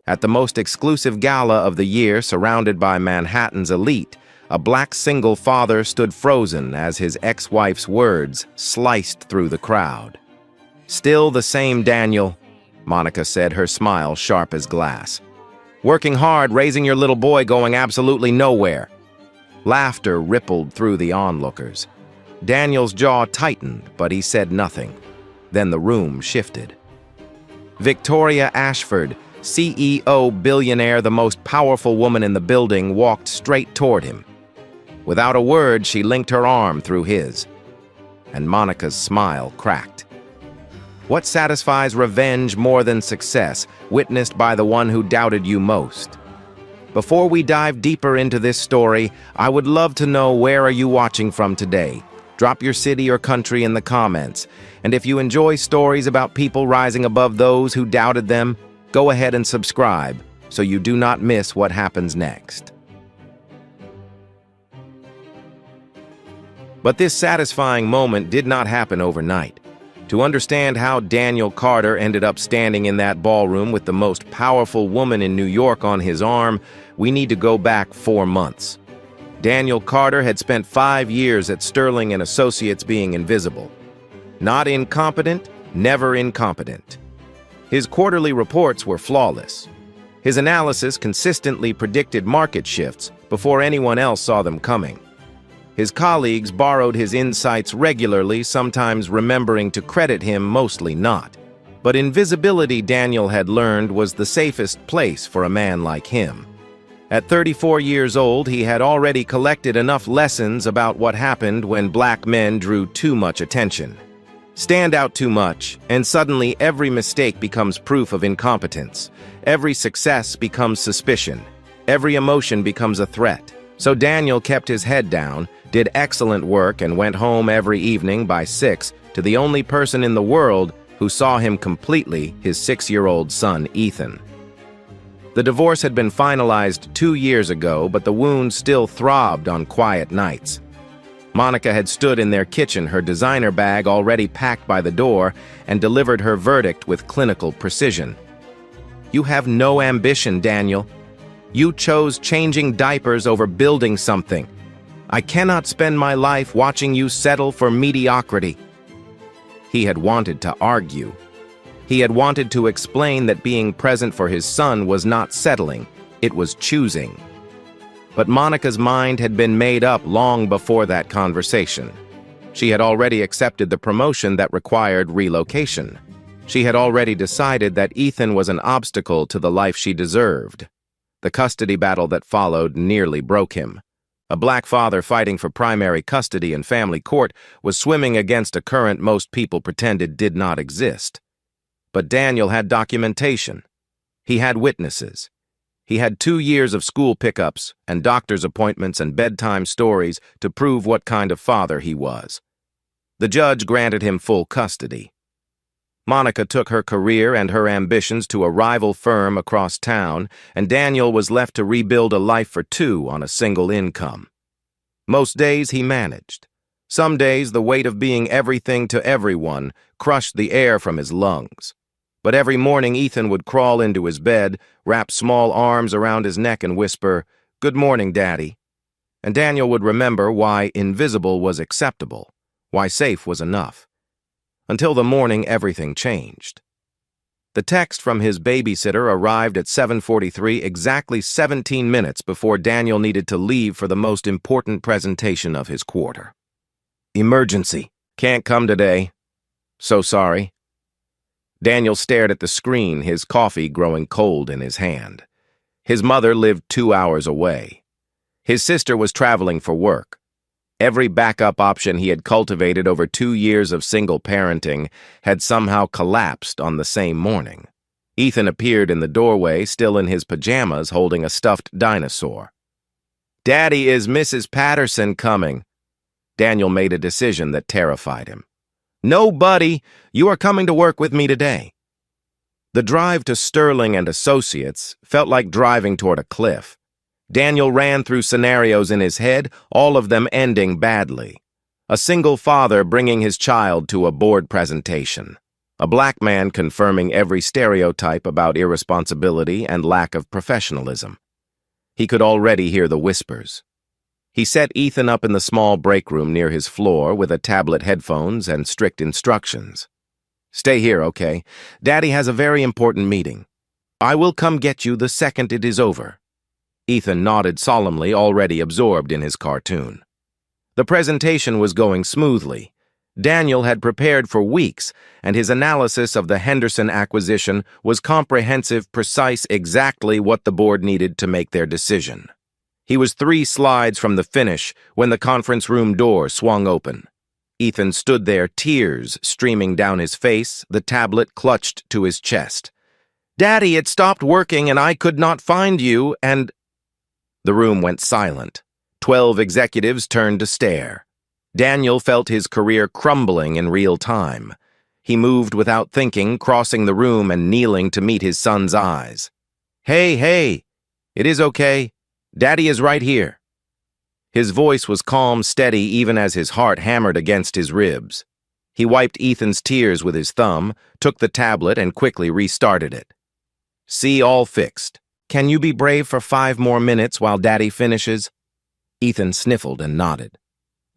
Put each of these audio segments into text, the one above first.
At the most exclusive gala of the year, surrounded by Manhattan's elite, a black single father stood frozen as his ex-wife's words sliced through the crowd. "Still the same Daniel," Monica said, her smile sharp as glass. "Working hard, raising your little boy, going absolutely nowhere." Laughter rippled through the onlookers. Daniel's jaw tightened, but he said nothing. Then the room shifted. Victoria Ashford, CEO, billionaire, the most powerful woman in the building, walked straight toward him. Without a word, she linked her arm through his, and Monica's smile cracked. What satisfies revenge more than success, witnessed by the one who doubted you most? Before we dive deeper into this story, I would love to know, where are you watching from today? Drop your city or country in the comments. And if you enjoy stories about people rising above those who doubted them, go ahead and subscribe so you do not miss what happens next. But this satisfying moment did not happen overnight. To understand how Daniel Carter ended up standing in that ballroom with the most powerful woman in New York on his arm, we need to go back 4 months. Daniel Carter had spent 5 years at Sterling and Associates being invisible. Not incompetent, never incompetent. His quarterly reports were flawless. His analysis consistently predicted market shifts before anyone else saw them coming. His colleagues borrowed his insights regularly, sometimes remembering to credit him, mostly not. But invisibility, Daniel had learned, was the safest place for a man like him. At 34 years old, he had already collected enough lessons about what happened when black men drew too much attention. Stand out too much, and suddenly every mistake becomes proof of incompetence. Every success becomes suspicion. Every emotion becomes a threat. So Daniel kept his head down, did excellent work, and went home every evening by 6 to the only person in the world who saw him completely, his 6-year-old son, Ethan. The divorce had been finalized 2 years ago, but the wound still throbbed on quiet nights. Monica had stood in their kitchen, her designer bag already packed by the door, and delivered her verdict with clinical precision. "You have no ambition, Daniel. You chose changing diapers over building something. I cannot spend my life watching you settle for mediocrity." He had wanted to argue. He had wanted to explain that being present for his son was not settling, it was choosing. But Monica's mind had been made up long before that conversation. She had already accepted the promotion that required relocation. She had already decided that Ethan was an obstacle to the life she deserved. The custody battle that followed nearly broke him. A black father fighting for primary custody in family court was swimming against a current most people pretended did not exist. But Daniel had documentation. He had witnesses. He had 2 years of school pickups and doctor's appointments and bedtime stories to prove what kind of father he was. The judge granted him full custody. Monica took her career and her ambitions to a rival firm across town, and Daniel was left to rebuild a life for 2 on a single income. Most days he managed. Some days the weight of being everything to everyone crushed the air from his lungs. But every morning Ethan would crawl into his bed, wrap small arms around his neck and whisper, "Good morning, Daddy." And Daniel would remember why invisible was acceptable, why safe was enough. Until the morning everything changed. The text from his babysitter arrived at 7:43, exactly 17 minutes before Daniel needed to leave for the most important presentation of his quarter. "Emergency. Can't come today. So sorry." Daniel stared at the screen, his coffee growing cold in his hand. His mother lived 2 hours away. His sister was traveling for work. Every backup option he had cultivated over 2 years of single parenting had somehow collapsed on the same morning. Ethan appeared in the doorway, still in his pajamas, holding a stuffed dinosaur. "Daddy, is Mrs. Patterson coming?" Daniel made a decision that terrified him. "No, buddy, you are coming to work with me today." The drive to Sterling and Associates felt like driving toward a cliff. Daniel ran through scenarios in his head, all of them ending badly. A single father bringing his child to a board presentation. A black man confirming every stereotype about irresponsibility and lack of professionalism. He could already hear the whispers. He set Ethan up in the small break room near his floor with a tablet, headphones, and strict instructions. "Stay here, okay? Daddy has a very important meeting. I will come get you the second it is over." Ethan nodded solemnly, already absorbed in his cartoon. The presentation was going smoothly. Daniel had prepared for weeks, and his analysis of the Henderson acquisition was comprehensive, precise, exactly what the board needed to make their decision. He was 3 slides from the finish when the conference room door swung open. Ethan stood there, tears streaming down his face, the tablet clutched to his chest. "Daddy, it stopped working and I could not find you, and—" The room went silent. 12 executives turned to stare. Daniel felt his career crumbling in real time. He moved without thinking, crossing the room and kneeling to meet his son's eyes. Hey, it is okay. Daddy is right here." His voice was calm, steady, even as his heart hammered against his ribs. He wiped Ethan's tears with his thumb, took the tablet, and quickly restarted it. "See, all fixed. Can you be brave for 5 more minutes while Daddy finishes?" Ethan sniffled and nodded.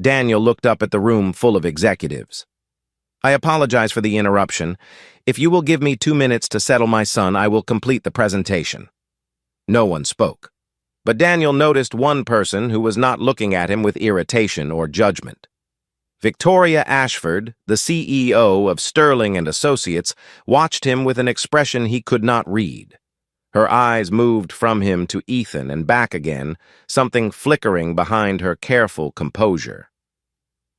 Daniel looked up at the room full of executives. "I apologize for the interruption. If you will give me 2 minutes to settle my son, I will complete the presentation." No one spoke. But Daniel noticed one person who was not looking at him with irritation or judgment. Victoria Ashford, the CEO of Sterling and Associates, watched him with an expression he could not read. Her eyes moved from him to Ethan and back again, something flickering behind her careful composure.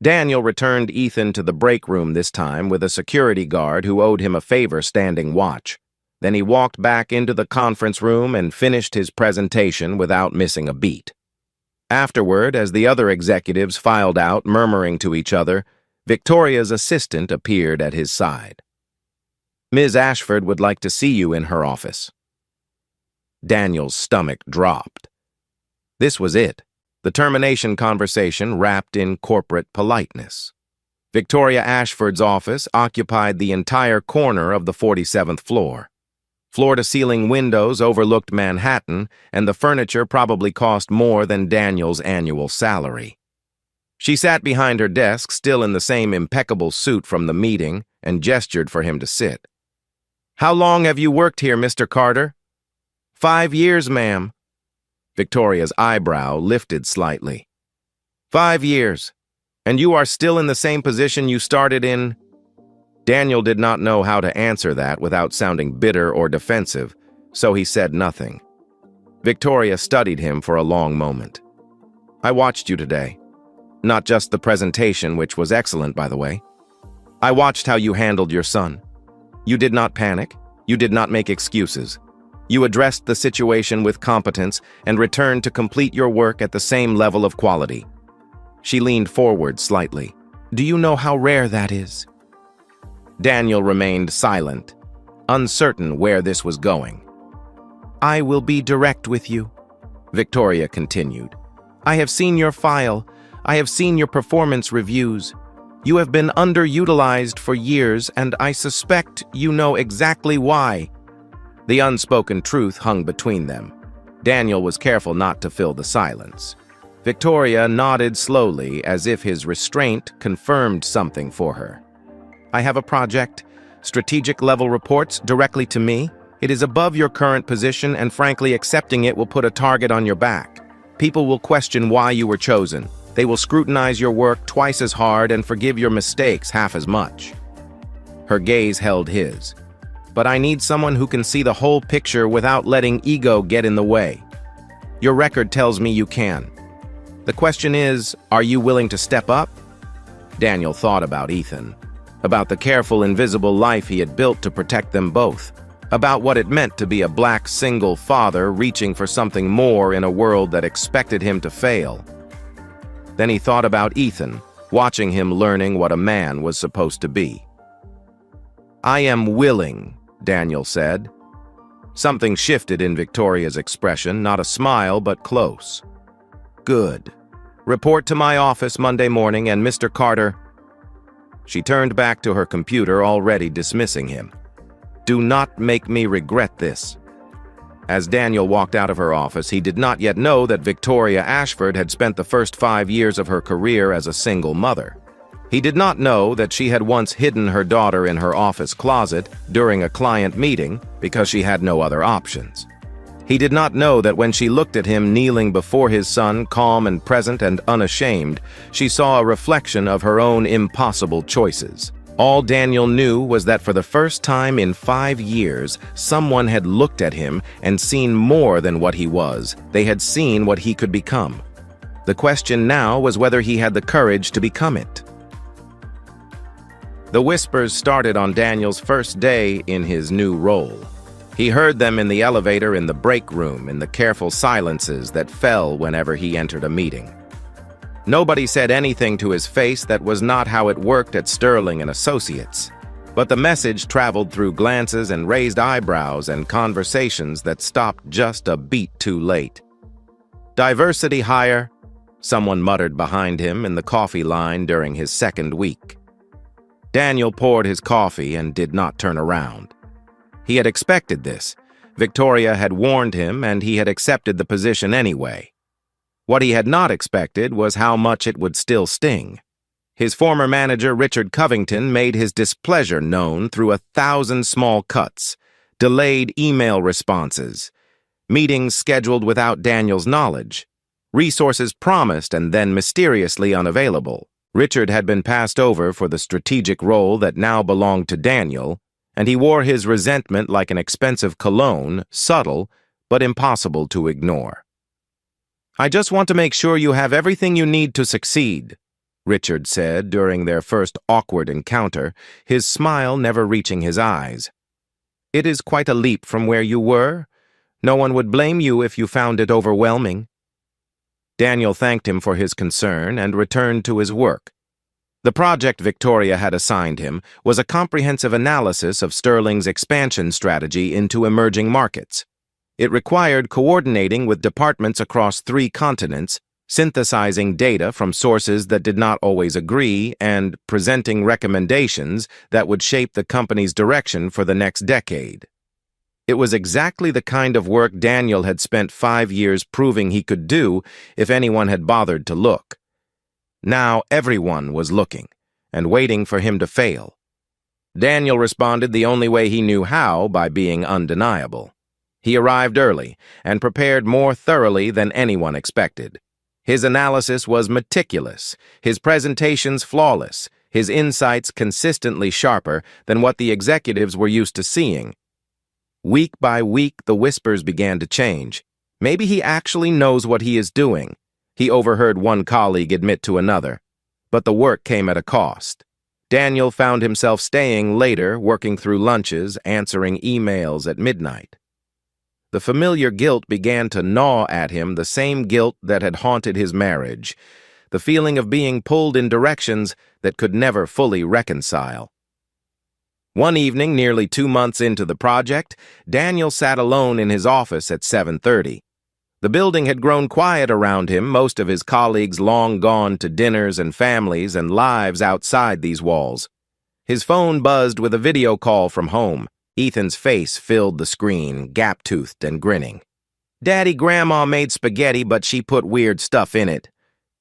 Daniel returned Ethan to the break room this time with a security guard who owed him a favor standing watch. Then he walked back into the conference room and finished his presentation without missing a beat. Afterward, as the other executives filed out, murmuring to each other, Victoria's assistant appeared at his side. "Ms. Ashford would like to see you in her office." Daniel's stomach dropped. This was it, the termination conversation wrapped in corporate politeness. Victoria Ashford's office occupied the entire corner of the 47th floor. Floor-to-ceiling windows overlooked Manhattan, and the furniture probably cost more than Daniel's annual salary. She sat behind her desk, still in the same impeccable suit from the meeting, and gestured for him to sit. "How long have you worked here, Mr. Carter?" 5 years, ma'am." Victoria's eyebrow lifted slightly. 5 years. And you are still in the same position you started in? Daniel did not know how to answer that without sounding bitter or defensive, so he said nothing. Victoria studied him for a long moment. "I watched you today. Not just the presentation, which was excellent, by the way. I watched how you handled your son. You did not panic. You did not make excuses. You addressed the situation with competence and returned to complete your work at the same level of quality." She leaned forward slightly. "Do you know how rare that is?" Daniel remained silent, uncertain where this was going. "I will be direct with you," Victoria continued. "I have seen your file. I have seen your performance reviews. You have been underutilized for years, and I suspect you know exactly why." The unspoken truth hung between them. Daniel was careful not to fill the silence. Victoria nodded slowly, as if his restraint confirmed something for her. "I have a project, strategic-level reports directly to me. It is above your current position, and frankly, accepting it will put a target on your back. People will question why you were chosen. They will scrutinize your work twice as hard and forgive your mistakes half as much." Her gaze held his. "But I need someone who can see the whole picture without letting ego get in the way. Your record tells me you can. The question is, are you willing to step up?" Daniel thought about Ethan, about the careful, invisible life he had built to protect them both, about what it meant to be a black single father reaching for something more in a world that expected him to fail. Then he thought about Ethan, watching him learning what a man was supposed to be. "I am willing," Daniel said. Something shifted in Victoria's expression, not a smile, but close. "Good. Report to my office Monday morning, and Mr. Carter..." She turned back to her computer, already dismissing him. "Do not make me regret this." As Daniel walked out of her office, he did not yet know that Victoria Ashford had spent the first 5 years of her career as a single mother. He did not know that she had once hidden her daughter in her office closet during a client meeting because she had no other options. He did not know that when she looked at him kneeling before his son, calm and present and unashamed, she saw a reflection of her own impossible choices. All Daniel knew was that for the first time in 5 years, someone had looked at him and seen more than what he was. They had seen what he could become. The question now was whether he had the courage to become it. The whispers started on Daniel's first day in his new role. He heard them in the elevator, in the break room, in the careful silences that fell whenever he entered a meeting. Nobody said anything to his face that was not how it worked at Sterling & Associates. But the message traveled through glances and raised eyebrows and conversations that stopped just a beat too late. "Diversity hire," someone muttered behind him in the coffee line during his second week. Daniel poured his coffee and did not turn around. He had expected this. Victoria had warned him, and he had accepted the position anyway. What he had not expected was how much it would still sting. His former manager, Richard Covington, made his displeasure known through 1,000 small cuts, delayed email responses, meetings scheduled without Daniel's knowledge, resources promised and then mysteriously unavailable. Richard had been passed over for the strategic role that now belonged to Daniel, and he wore his resentment like an expensive cologne, subtle but impossible to ignore. "I just want to make sure you have everything you need to succeed," Richard said during their first awkward encounter, his smile never reaching his eyes. "It is quite a leap from where you were. No one would blame you if you found it overwhelming." Daniel thanked him for his concern and returned to his work. The project Victoria had assigned him was a comprehensive analysis of Sterling's expansion strategy into emerging markets. It required coordinating with departments across 3 continents, synthesizing data from sources that did not always agree, and presenting recommendations that would shape the company's direction for the next decade. It was exactly the kind of work Daniel had spent 5 years proving he could do if anyone had bothered to look. Now everyone was looking and waiting for him to fail. Daniel responded the only way he knew how, by being undeniable. He arrived early and prepared more thoroughly than anyone expected. His analysis was meticulous, his presentations flawless, his insights consistently sharper than what the executives were used to seeing. Week by week, the whispers began to change. Maybe he actually knows what he is doing, he overheard one colleague admit to another. But the work came at a cost. Daniel found himself staying later, working through lunches, answering emails at midnight. The familiar guilt began to gnaw at him, the same guilt that had haunted his marriage, the feeling of being pulled in directions that could never fully reconcile. One evening, nearly 2 months into the project, Daniel sat alone in his office at 7:30. The building had grown quiet around him, most of his colleagues long gone to dinners and families and lives outside these walls. His phone buzzed with a video call from home. Ethan's face filled the screen, gap-toothed and grinning. "Daddy, Grandma made spaghetti, but she put weird stuff in it."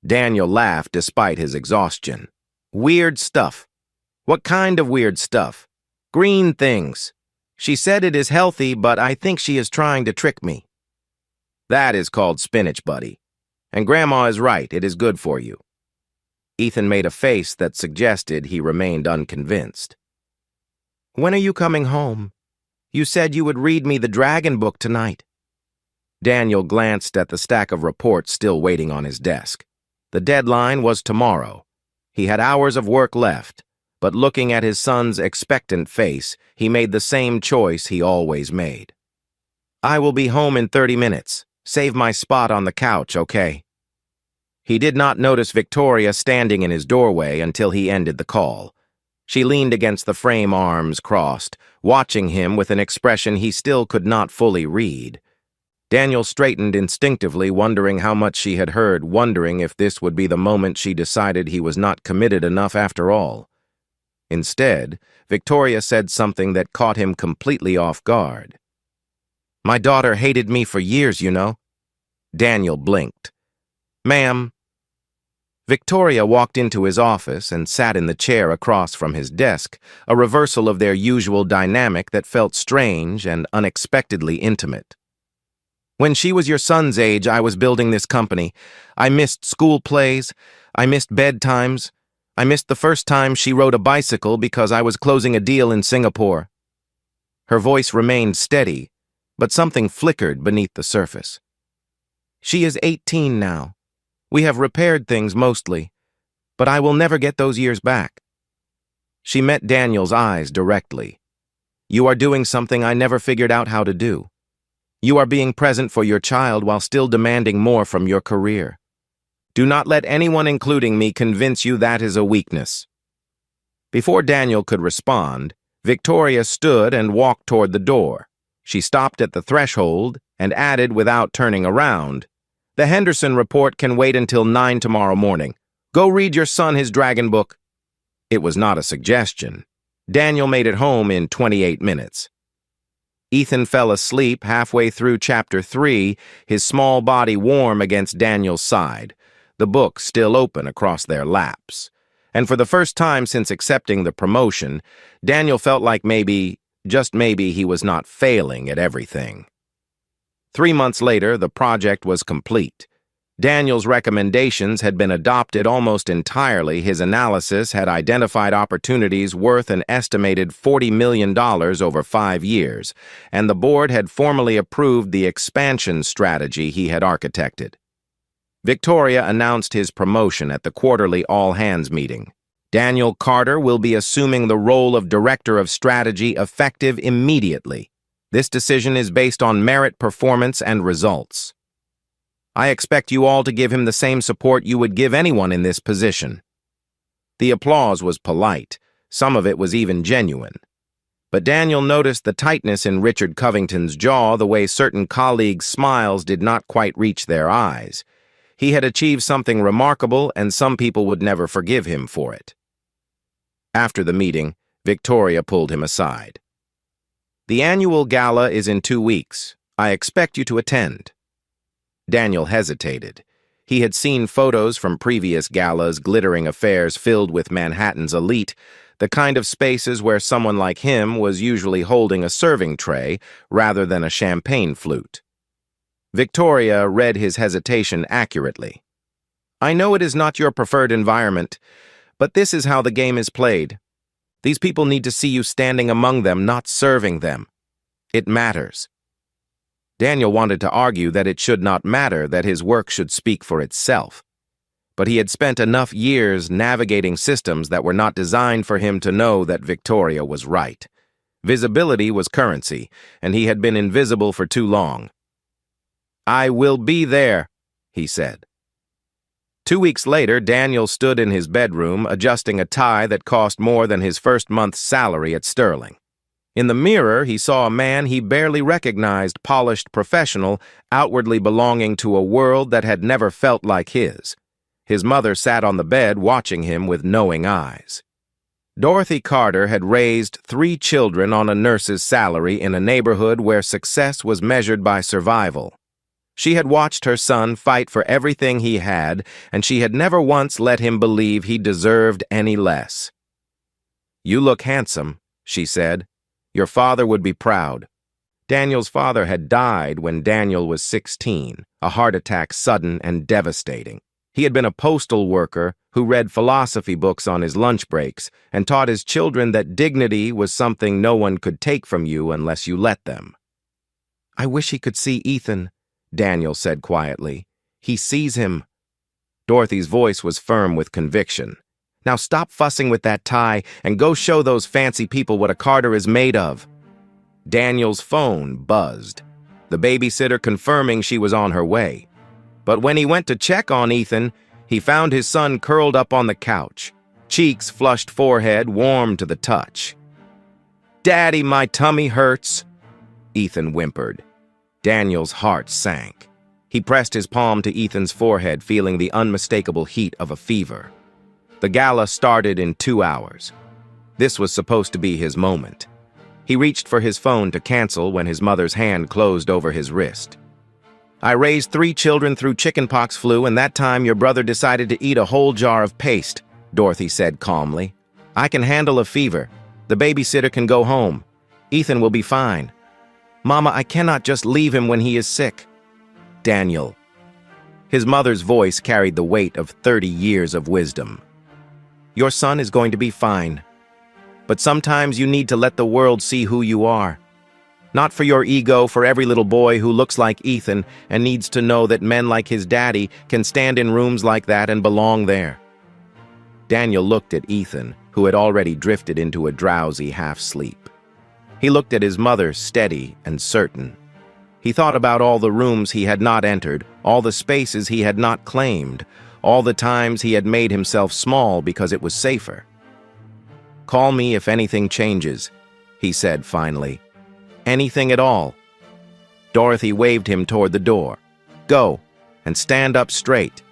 Daniel laughed despite his exhaustion. "Weird stuff? What kind of weird stuff?" "Green things. She said it is healthy, but I think she is trying to trick me." "That is called spinach, buddy. And Grandma is right, it is good for you." Ethan made a face that suggested he remained unconvinced. "When are you coming home? You said you would read me the dragon book tonight." Daniel glanced at the stack of reports still waiting on his desk. The deadline was tomorrow. He had hours of work left, but looking at his son's expectant face, he made the same choice he always made. "I will be home in 30 minutes. Save my spot on the couch, okay?" He did not notice Victoria standing in his doorway until he ended the call. She leaned against the frame, arms crossed, watching him with an expression he still could not fully read. Daniel straightened instinctively, wondering how much she had heard, wondering if this would be the moment she decided he was not committed enough after all. Instead, Victoria said something that caught him completely off guard. "My daughter hated me for years, you know." Daniel blinked. "Ma'am." Victoria walked into his office and sat in the chair across from his desk, a reversal of their usual dynamic that felt strange and unexpectedly intimate. "When she was your son's age, I was building this company. I missed school plays. I missed bedtimes. I missed the first time she rode a bicycle because I was closing a deal in Singapore." Her voice remained steady, but something flickered beneath the surface. "She is 18 now. We have repaired things mostly, but I will never get those years back." She met Daniel's eyes directly. "You are doing something I never figured out how to do. You are being present for your child while still demanding more from your career. Do not let anyone, including me, convince you that is a weakness." Before Daniel could respond, Victoria stood and walked toward the door. She stopped at the threshold and added without turning around, "The Henderson report can wait until 9 tomorrow morning. Go read your son his dragon book." It was not a suggestion. Daniel made it home in 28 minutes. Ethan fell asleep halfway through chapter 3, his small body warm against Daniel's side, the book still open across their laps. And for the first time since accepting the promotion, Daniel felt like maybe, just maybe, he was not failing at everything. 3 months later, the project was complete. Daniel's recommendations had been adopted almost entirely. His analysis had identified opportunities worth an estimated $40 million over 5 years, and the board had formally approved the expansion strategy he had architected. Victoria announced his promotion at the quarterly all-hands meeting. Daniel Carter will be assuming the role of Director of Strategy effective immediately. This decision is based on merit, performance, and results. I expect you all to give him the same support you would give anyone in this position." The applause was polite. Some of it was even genuine. But Daniel noticed the tightness in Richard Covington's jaw, the way certain colleagues' smiles did not quite reach their eyes. He had achieved something remarkable, and some people would never forgive him for it. After the meeting, Victoria pulled him aside. "The annual gala is in 2 weeks. I expect you to attend." Daniel hesitated. He had seen photos from previous galas, glittering affairs filled with Manhattan's elite, the kind of spaces where someone like him was usually holding a serving tray rather than a champagne flute. Victoria read his hesitation accurately. "I know it is not your preferred environment, but this is how the game is played. These people need to see you standing among them, not serving them. It matters." Daniel wanted to argue that it should not matter, that his work should speak for itself. But he had spent enough years navigating systems that were not designed for him to know that Victoria was right. Visibility was currency, and he had been invisible for too long. "I will be there," he said. 2 weeks later, Daniel stood in his bedroom, adjusting a tie that cost more than his first month's salary at Sterling. In the mirror, he saw a man he barely recognized, polished professional, outwardly belonging to a world that had never felt like his. His mother sat on the bed watching him with knowing eyes. Dorothy Carter had raised 3 children on a nurse's salary in a neighborhood where success was measured by survival. She had watched her son fight for everything he had, and she had never once let him believe he deserved any less. "You look handsome," she said. "Your father would be proud." Daniel's father had died when Daniel was 16, a heart attack sudden and devastating. He had been a postal worker who read philosophy books on his lunch breaks and taught his children that dignity was something no one could take from you unless you let them. "I wish he could see Ethan," Daniel said quietly. "He sees him." Dorothy's voice was firm with conviction. "Now stop fussing with that tie and go show those fancy people what a Carter is made of." Daniel's phone buzzed, the babysitter confirming she was on her way. But when he went to check on Ethan, he found his son curled up on the couch, cheeks, flushed forehead, warm to the touch. "Daddy, my tummy hurts," Ethan whimpered. Daniel's heart sank. He pressed his palm to Ethan's forehead, feeling the unmistakable heat of a fever. The gala started in 2 hours. This was supposed to be his moment. He reached for his phone to cancel when his mother's hand closed over his wrist. "I raised 3 children through chickenpox flu, and that time your brother decided to eat a whole jar of paste," Dorothy said calmly. "I can handle a fever. The babysitter can go home. Ethan will be fine. Mama, I cannot just leave him when he is sick." "Daniel." His mother's voice carried the weight of 30 years of wisdom. "Your son is going to be fine. But sometimes you need to let the world see who you are. Not for your ego, for every little boy who looks like Ethan and needs to know that men like his daddy can stand in rooms like that and belong there." Daniel looked at Ethan, who had already drifted into a drowsy half-sleep. He looked at his mother, steady and certain. He thought about all the rooms he had not entered, all the spaces he had not claimed, all the times he had made himself small because it was safer. "Call me if anything changes," he said finally. "Anything at all." Dorothy waved him toward the door. "Go, and stand up straight.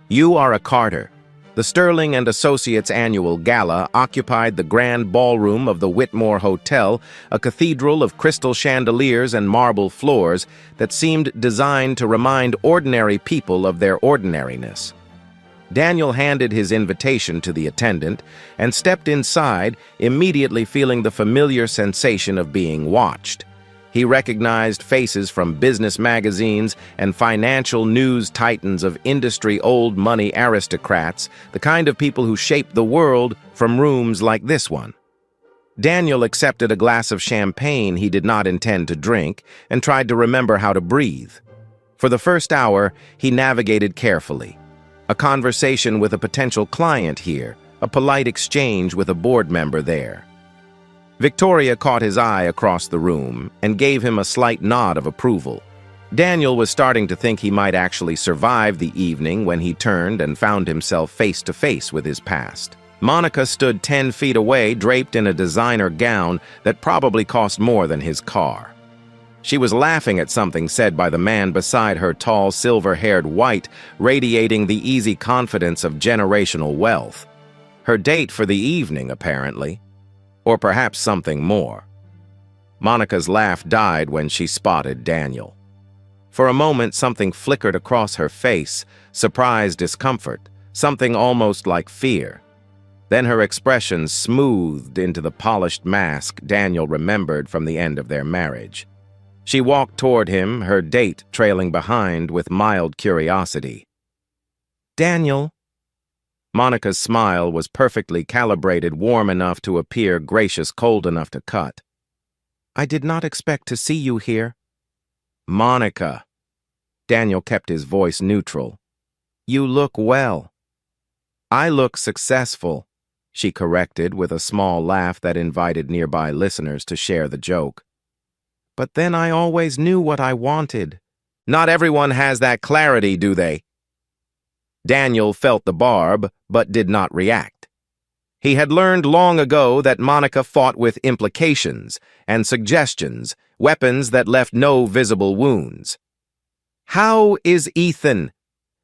You are a Carter." The Sterling and Associates annual gala occupied the grand ballroom of the Whitmore Hotel, a cathedral of crystal chandeliers and marble floors that seemed designed to remind ordinary people of their ordinariness. Daniel handed his invitation to the attendant and stepped inside, immediately feeling the familiar sensation of being watched. He recognized faces from business magazines and financial news titans of industry old money aristocrats, the kind of people who shaped the world, from rooms like this one. Daniel accepted a glass of champagne he did not intend to drink and tried to remember how to breathe. For the first hour, he navigated carefully. A conversation with a potential client here, a polite exchange with a board member there. Victoria caught his eye across the room and gave him a slight nod of approval. Daniel was starting to think he might actually survive the evening when he turned and found himself face to face with his past. Monica stood 10 feet away, draped in a designer gown that probably cost more than his car. She was laughing at something said by the man beside her, tall, silver-haired white, radiating the easy confidence of generational wealth. Her date for the evening, apparently. Or perhaps something more. Monica's laugh died when she spotted Daniel. For a moment, something flickered across her face, surprised discomfort, something almost like fear. Then her expression smoothed into the polished mask Daniel remembered from the end of their marriage. She walked toward him, her date trailing behind with mild curiosity. "Daniel." Monica's smile was perfectly calibrated, warm enough to appear gracious, cold enough to cut. "I did not expect to see you here." "Monica." Daniel kept his voice neutral. "You look well." "I look successful," she corrected with a small laugh that invited nearby listeners to share the joke. "But then I always knew what I wanted." "Not everyone has that clarity, do they?" Daniel felt the barb, but did not react. He had learned long ago that Monica fought with implications and suggestions, weapons that left no visible wounds. "How is Ethan?"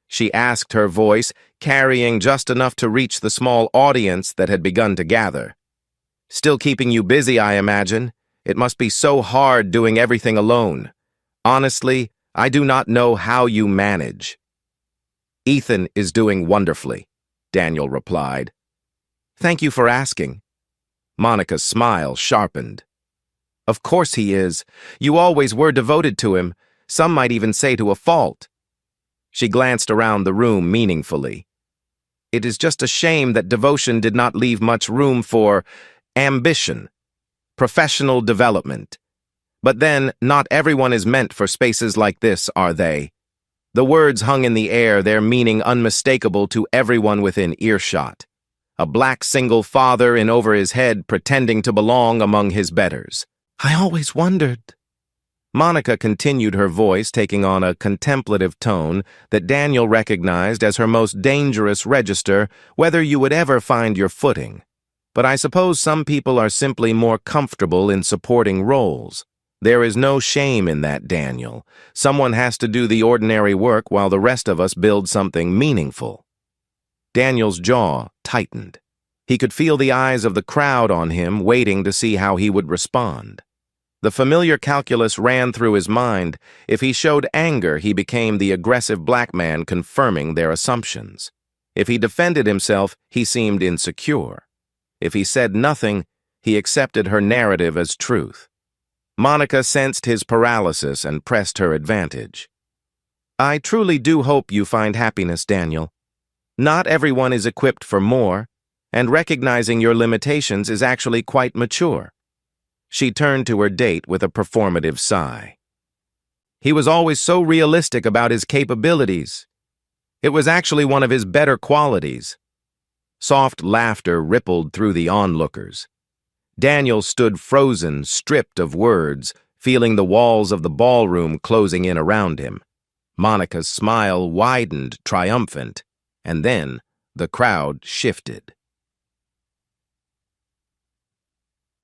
she asked, her voice carrying just enough to reach the small audience that had begun to gather. "Still keeping you busy, I imagine. It must be so hard doing everything alone. Honestly, I do not know how you manage." "Ethan is doing wonderfully," Daniel replied. "Thank you for asking." Monica's smile sharpened. "Of course he is. You always were devoted to him. Some might even say to a fault." She glanced around the room meaningfully. "It is just a shame that devotion did not leave much room for ambition. Professional development. But then, not everyone is meant for spaces like this, are they?" The words hung in the air, their meaning unmistakable to everyone within earshot. A black single father in over his head pretending to belong among his betters. "I always wondered." Monica continued, her voice taking on a contemplative tone that Daniel recognized as her most dangerous register, whether you would ever find your footing. "But I suppose some people are simply more comfortable in supporting roles. There is no shame in that, Daniel. Someone has to do the ordinary work while the rest of us build something meaningful." Daniel's jaw tightened. He could feel the eyes of the crowd on him, waiting to see how he would respond. The familiar calculus ran through his mind. If he showed anger, he became the aggressive black man confirming their assumptions. If he defended himself, he seemed insecure. If he said nothing, he accepted her narrative as truth. Monica sensed his paralysis and pressed her advantage. "I truly do hope you find happiness, Daniel. Not everyone is equipped for more, and recognizing your limitations is actually quite mature." She turned to her date with a performative sigh. "He was always so realistic about his capabilities. It was actually one of his better qualities." Soft laughter rippled through the onlookers. Daniel stood frozen, stripped of words, feeling the walls of the ballroom closing in around him. Monica's smile widened, triumphant, and then the crowd shifted.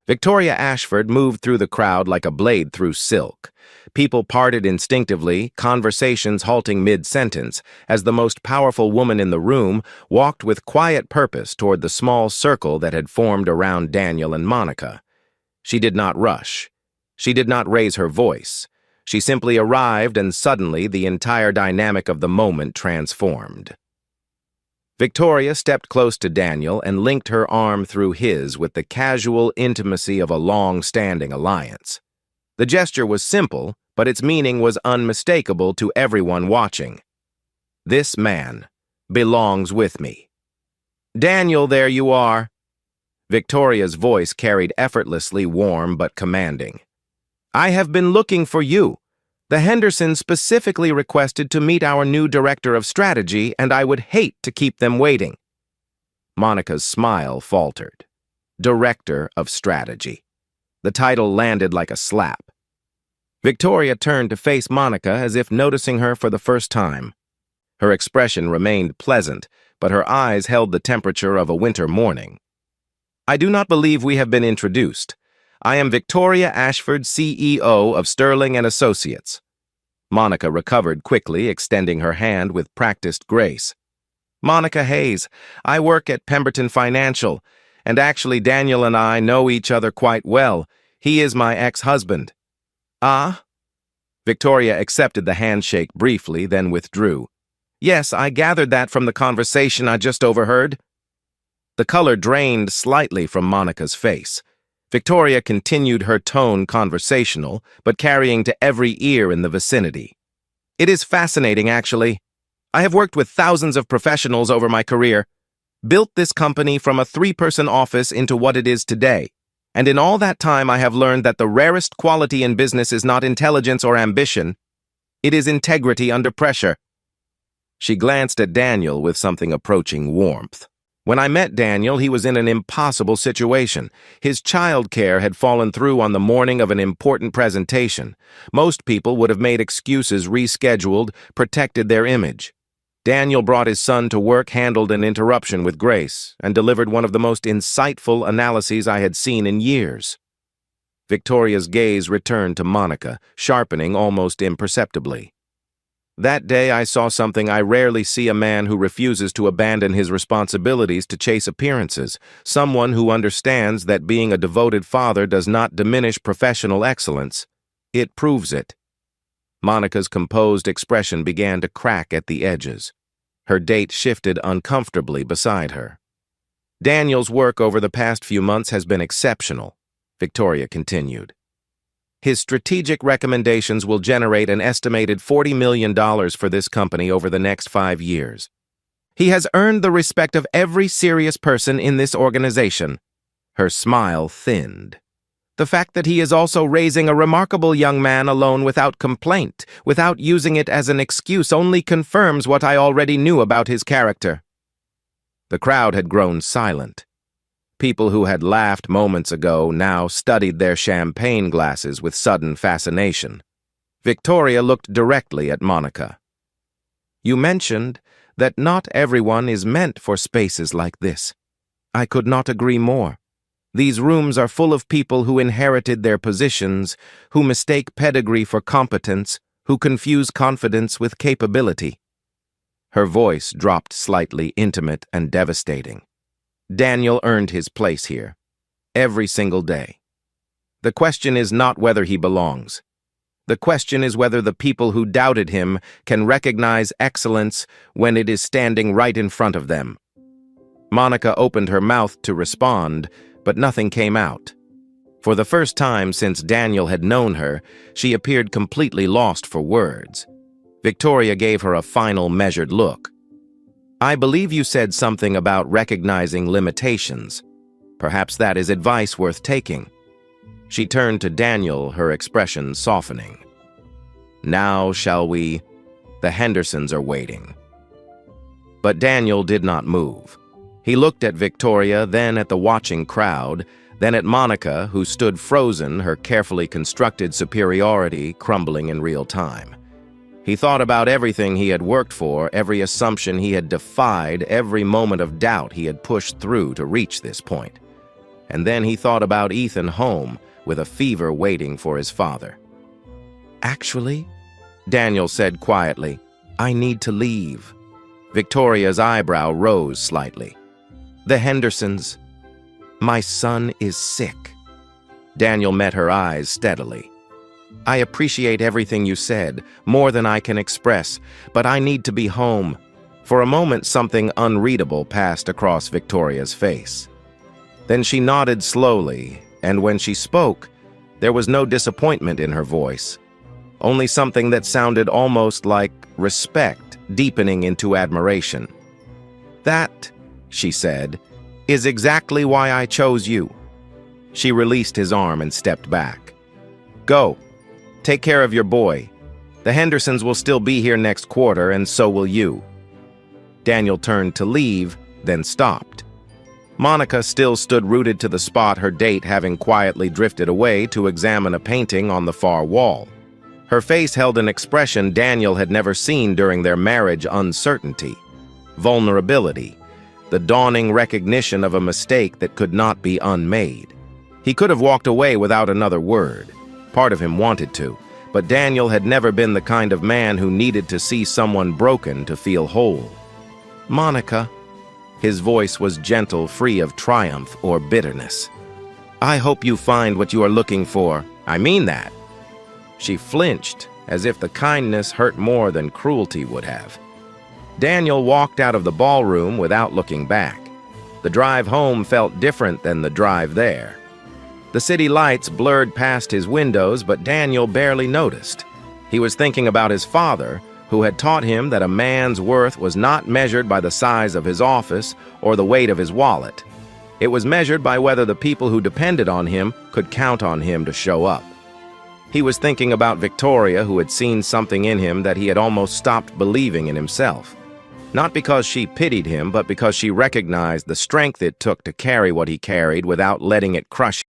Victoria Ashford moved through the crowd like a blade through silk. People parted instinctively, conversations halting mid-sentence, as the most powerful woman in the room walked with quiet purpose toward the small circle that had formed around Daniel and Monica. She did not rush. She did not raise her voice. She simply arrived, and suddenly the entire dynamic of the moment transformed. Victoria stepped close to Daniel and linked her arm through his with the casual intimacy of a long-standing alliance. The gesture was simple, but its meaning was unmistakable to everyone watching. "This man belongs with me." "Daniel, there you are." Victoria's voice carried effortlessly warm but commanding. "I have been looking for you. The Hendersons specifically requested to meet our new director of strategy, and I would hate to keep them waiting." Monica's smile faltered. Director of strategy. The title landed like a slap. Victoria turned to face Monica as if noticing her for the first time. Her expression remained pleasant, but her eyes held the temperature of a winter morning. "I do not believe we have been introduced. I am Victoria Ashford, CEO of Sterling & Associates." Monica recovered quickly, extending her hand with practiced grace. "Monica Hayes. I work at Pemberton Financial, and actually Daniel and I know each other quite well. He is my ex-husband." "Ah?" Victoria accepted the handshake briefly, then withdrew. "Yes, I gathered that from the conversation I just overheard." The color drained slightly from Monica's face. Victoria continued her tone conversational, but carrying to every ear in the vicinity. "It is fascinating, actually. I have worked with thousands of professionals over my career, built this company from a 3-person office into what it is today. And in all that time, I have learned that the rarest quality in business is not intelligence or ambition. It is integrity under pressure." She glanced at Daniel with something approaching warmth. "When I met Daniel, he was in an impossible situation. His childcare had fallen through on the morning of an important presentation. Most people would have made excuses, rescheduled, protected their image. Daniel brought his son to work, handled an interruption with grace, and delivered one of the most insightful analyses I had seen in years." Victoria's gaze returned to Monica, sharpening almost imperceptibly. "That day I saw something I rarely see: a man who refuses to abandon his responsibilities to chase appearances, someone who understands that being a devoted father does not diminish professional excellence. It proves it." Monica's composed expression began to crack at the edges. Her date shifted uncomfortably beside her. "Daniel's work over the past few months has been exceptional," Victoria continued. "His strategic recommendations will generate an estimated $40 million for this company over the next 5 years. He has earned the respect of every serious person in this organization." Her smile thinned. "The fact that he is also raising a remarkable young man alone without complaint, without using it as an excuse, only confirms what I already knew about his character." The crowd had grown silent. People who had laughed moments ago now studied their champagne glasses with sudden fascination. Victoria looked directly at Monica. "You mentioned that not everyone is meant for spaces like this. I could not agree more. These rooms are full of people who inherited their positions, who mistake pedigree for competence, who confuse confidence with capability." Her voice dropped slightly, intimate and devastating. Daniel earned his place here, every single day. The question is not whether he belongs. The question is whether the people who doubted him can recognize excellence when it is standing right in front of them. Monica opened her mouth to respond, but nothing came out. For the first time since Daniel had known her, she appeared completely lost for words. Victoria gave her a final measured look. "I believe you said something about recognizing limitations. Perhaps that is advice worth taking." She turned to Daniel, her expression softening. "Now, shall we? The Hendersons are waiting." But Daniel did not move. He looked at Victoria, then at the watching crowd, then at Monica, who stood frozen, her carefully constructed superiority crumbling in real time. He thought about everything he had worked for, every assumption he had defied, every moment of doubt he had pushed through to reach this point. And then he thought about Ethan home, with a fever waiting for his father. "Actually," Daniel said quietly, "I need to leave." Victoria's eyebrow rose slightly. "The Hendersons. My son is sick." Daniel met her eyes steadily. "I appreciate everything you said, more than I can express, but I need to be home." For a moment, something unreadable passed across Victoria's face. Then she nodded slowly, and when she spoke, there was no disappointment in her voice, only something that sounded almost like respect deepening into admiration. "That," she said, "is exactly why I chose you." She released his arm and stepped back. "Go. Take care of your boy. The Hendersons will still be here next quarter, and so will you." Daniel turned to leave, then stopped. Monica still stood rooted to the spot, her date having quietly drifted away to examine a painting on the far wall. Her face held an expression Daniel had never seen during their marriage: uncertainty, vulnerability, the dawning recognition of a mistake that could not be unmade. He could have walked away without another word. Part of him wanted to, but Daniel had never been the kind of man who needed to see someone broken to feel whole. "Monica," his voice was gentle, free of triumph or bitterness. "I hope you find what you are looking for. I mean that." She flinched, as if the kindness hurt more than cruelty would have. Daniel walked out of the ballroom without looking back. The drive home felt different than the drive there. The city lights blurred past his windows, but Daniel barely noticed. He was thinking about his father, who had taught him that a man's worth was not measured by the size of his office or the weight of his wallet. It was measured by whether the people who depended on him could count on him to show up. He was thinking about Victoria, who had seen something in him that he had almost stopped believing in himself. Not because she pitied him, but because she recognized the strength it took to carry what he carried without letting it crush him.